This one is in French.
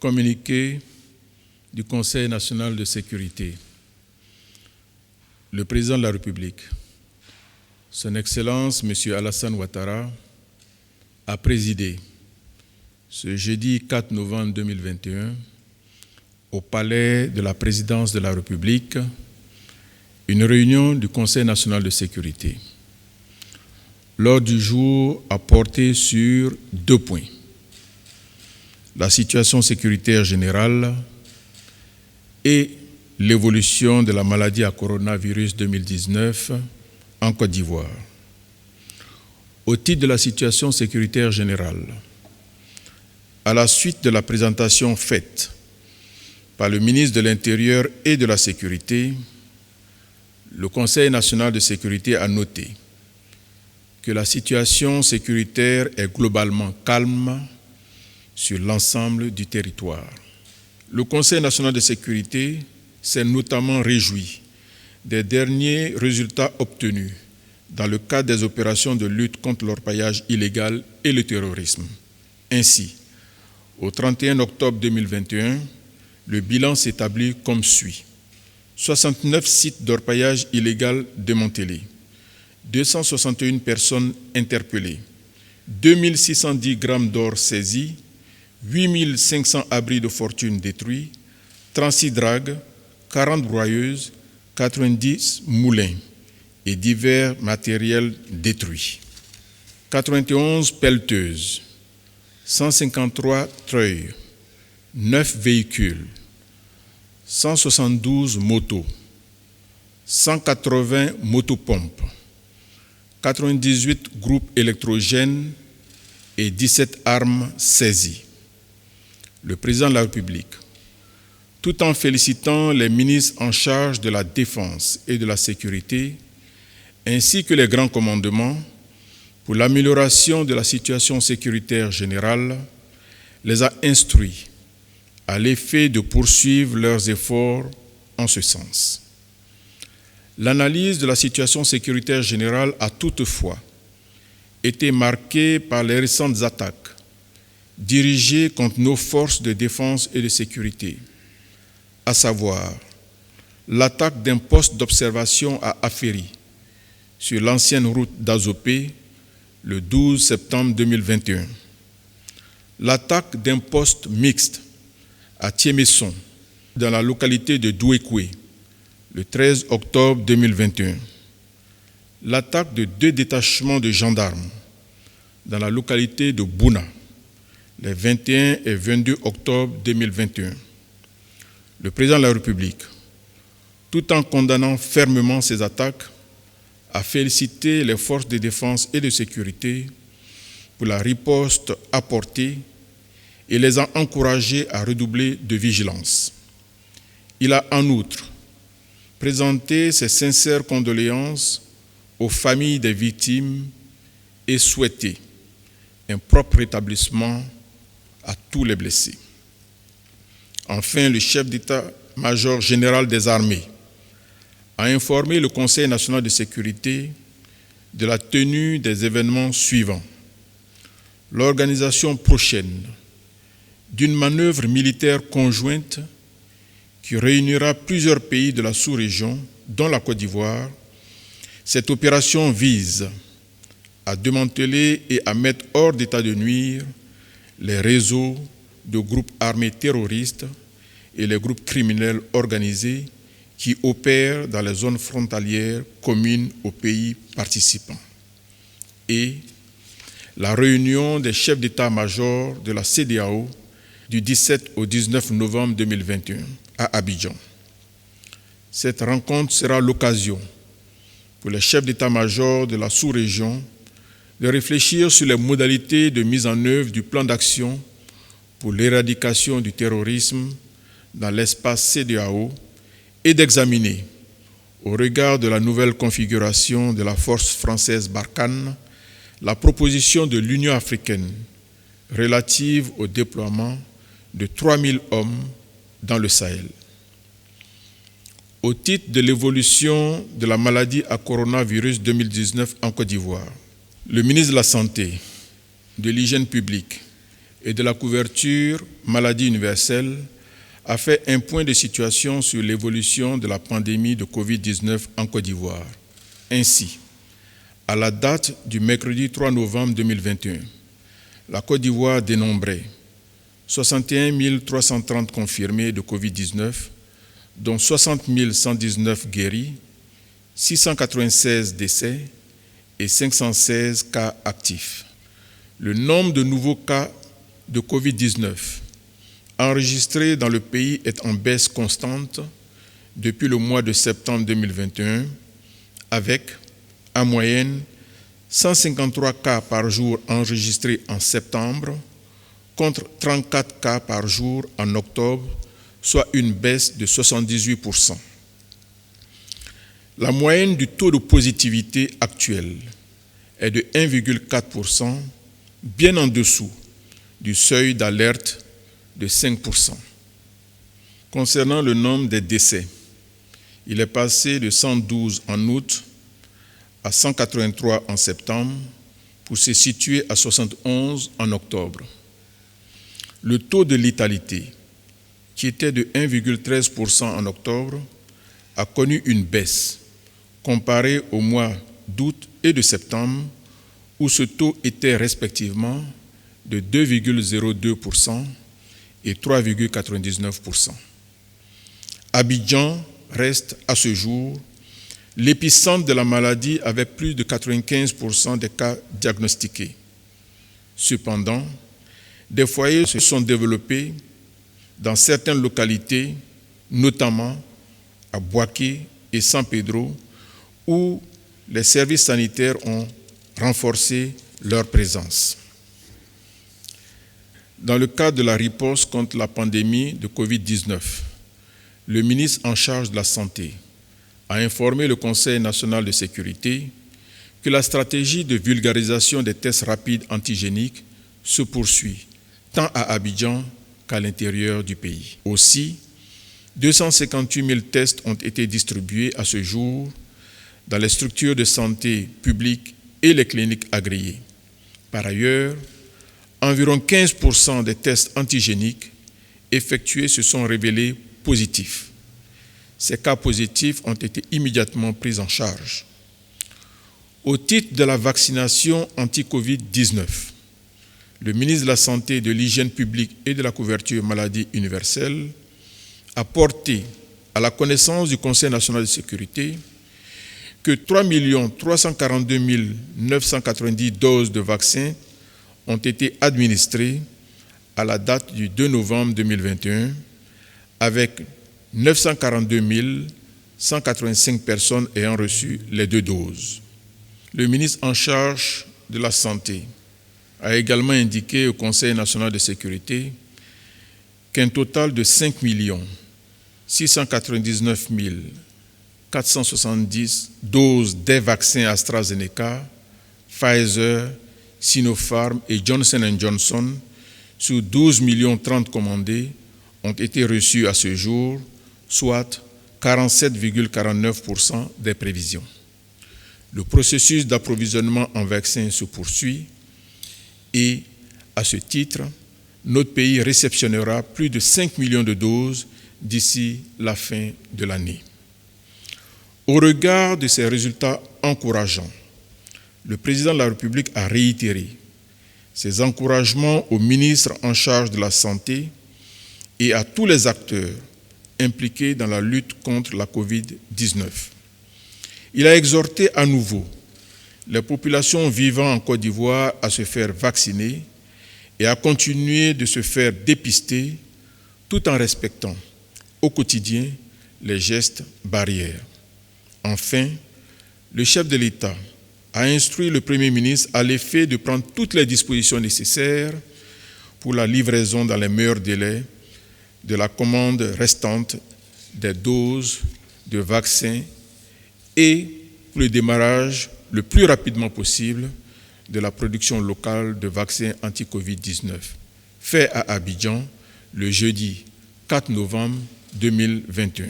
Communiqué du Conseil national de sécurité. Le président de la République, Son Excellence M. Alassane Ouattara, a présidé ce jeudi 4 novembre 2021 au Palais de la Présidence de la République une réunion du Conseil national de sécurité. L'ordre du jour a porté sur 2 points. La situation sécuritaire générale et l'évolution de la maladie à coronavirus 2019 en Côte d'Ivoire. Au titre de la situation sécuritaire générale, à la suite de la présentation faite par le ministre de l'Intérieur et de la Sécurité, le Conseil national de sécurité a noté que la situation sécuritaire est globalement calme sur l'ensemble du territoire. Le Conseil national de sécurité s'est notamment réjoui des derniers résultats obtenus dans le cadre des opérations de lutte contre l'orpaillage illégal et le terrorisme. Ainsi, au 31 octobre 2021, le bilan s'établit comme suit. 69 sites d'orpaillage illégal démantelés, 261 personnes interpellées, 2610 grammes d'or saisis, 8500 abris de fortune détruits, 36 dragues, 40 broyeuses, 90 moulins et divers matériels détruits. 91 pelleteuses, 153 treuils, 9 véhicules, 172 motos, 180 motopompes, 98 groupes électrogènes et 17 armes saisies. Le président de la République, tout en félicitant les ministres en charge de la défense et de la sécurité, ainsi que les grands commandements pour l'amélioration de la situation sécuritaire générale, les a instruits à l'effet de poursuivre leurs efforts en ce sens. L'analyse de la situation sécuritaire générale a toutefois été marquée par les récentes attaques dirigées contre nos forces de défense et de sécurité, à savoir l'attaque d'un poste d'observation à Aféry sur l'ancienne route d'Azopé le 12 septembre 2021, l'attaque d'un poste mixte à Thiémesson dans la localité de Douékoué le 13 octobre 2021, l'attaque de 2 détachements de gendarmes dans la localité de Bouna les 21 et 22 octobre 2021. Le président de la République, tout en condamnant fermement ces attaques, a félicité les forces de défense et de sécurité pour la riposte apportée et les a encouragés à redoubler de vigilance. Il a en outre présenté ses sincères condoléances aux familles des victimes et souhaité un propre rétablissement à tous les blessés. Enfin, le chef d'état-major général des armées a informé le Conseil national de sécurité de la tenue des événements suivants. L'organisation prochaine d'une manœuvre militaire conjointe qui réunira plusieurs pays de la sous-région, dont la Côte d'Ivoire. Cette opération vise à démanteler et à mettre hors d'état de nuire les réseaux de groupes armés terroristes et les groupes criminels organisés qui opèrent dans les zones frontalières communes aux pays participants. Et la réunion des chefs d'état-major de la CEDEAO du 17 au 19 novembre 2021 à Abidjan. Cette rencontre sera l'occasion pour les chefs d'état-major de la sous-région de réfléchir sur les modalités de mise en œuvre du plan d'action pour l'éradication du terrorisme dans l'espace CEDEAO et d'examiner, au regard de la nouvelle configuration de la force française Barkhane, la proposition de l'Union africaine relative au déploiement de 3000 hommes dans le Sahel. Au titre de l'évolution de la maladie à coronavirus 2019 en Côte d'Ivoire, le ministre de la Santé, de l'Hygiène publique et de la couverture maladie universelle a fait un point de situation sur l'évolution de la pandémie de Covid-19 en Côte d'Ivoire. Ainsi, à la date du mercredi 3 novembre 2021, la Côte d'Ivoire dénombrait 61 330 confirmés de Covid-19, dont 60 119 guéris, 696 décès et 516 cas actifs. Le nombre de nouveaux cas de Covid-19 enregistrés dans le pays est en baisse constante depuis le mois de septembre 2021, avec, en moyenne, 153 cas par jour enregistrés en septembre, contre 34 cas par jour en octobre, soit une baisse de 78%. La moyenne du taux de positivité actuel est de 1,4%, bien en dessous du seuil d'alerte de 5%. Concernant le nombre des décès, il est passé de 112 en août à 183 en septembre pour se situer à 71 en octobre. Le taux de létalité, qui était de 1,13% en octobre, a connu une baisse comparé au mois d'août et de septembre, où ce taux était respectivement de 2,02% et 3,99%. Abidjan reste à ce jour l'épicentre de la maladie avec plus de 95% des cas diagnostiqués. Cependant, des foyers se sont développés dans certaines localités, notamment à Boaké et San Pedro, où les services sanitaires ont renforcé leur présence. Dans le cadre de la riposte contre la pandémie de Covid-19, le ministre en charge de la Santé a informé le Conseil national de sécurité que la stratégie de vulgarisation des tests rapides antigéniques se poursuit, tant à Abidjan qu'à l'intérieur du pays. Aussi, 258 000 tests ont été distribués à ce jour dans les structures de santé publiques et les cliniques agréées. Par ailleurs, environ 15% des tests antigéniques effectués se sont révélés positifs. Ces cas positifs ont été immédiatement pris en charge. Au titre de la vaccination anti-Covid-19, le ministre de la Santé, de l'Hygiène publique et de la couverture maladie universelle a porté à la connaissance du Conseil national de sécurité que 3 342 990 doses de vaccins ont été administrées à la date du 2 novembre 2021, avec 942 185 personnes ayant reçu les 2 doses. Le ministre en charge de la Santé a également indiqué au Conseil national de sécurité qu'un total de 5 699 470 doses des vaccins AstraZeneca, Pfizer, Sinopharm et Johnson & Johnson sur 12 30 commandés ont été reçus à ce jour, soit 47,49% des prévisions. Le processus d'approvisionnement en vaccins se poursuit et, à ce titre, notre pays réceptionnera plus de 5 millions de doses d'ici la fin de l'année. Au regard de ces résultats encourageants, le président de la République a réitéré ses encouragements au ministre en charge de la Santé et à tous les acteurs impliqués dans la lutte contre la Covid-19. Il a exhorté à nouveau les populations vivant en Côte d'Ivoire à se faire vacciner et à continuer de se faire dépister tout en respectant au quotidien les gestes barrières. Enfin, le chef de l'État a instruit le Premier ministre à l'effet de prendre toutes les dispositions nécessaires pour la livraison dans les meilleurs délais de la commande restante des doses de vaccins et pour le démarrage le plus rapidement possible de la production locale de vaccins anti-Covid-19, fait à Abidjan le jeudi 4 novembre 2021.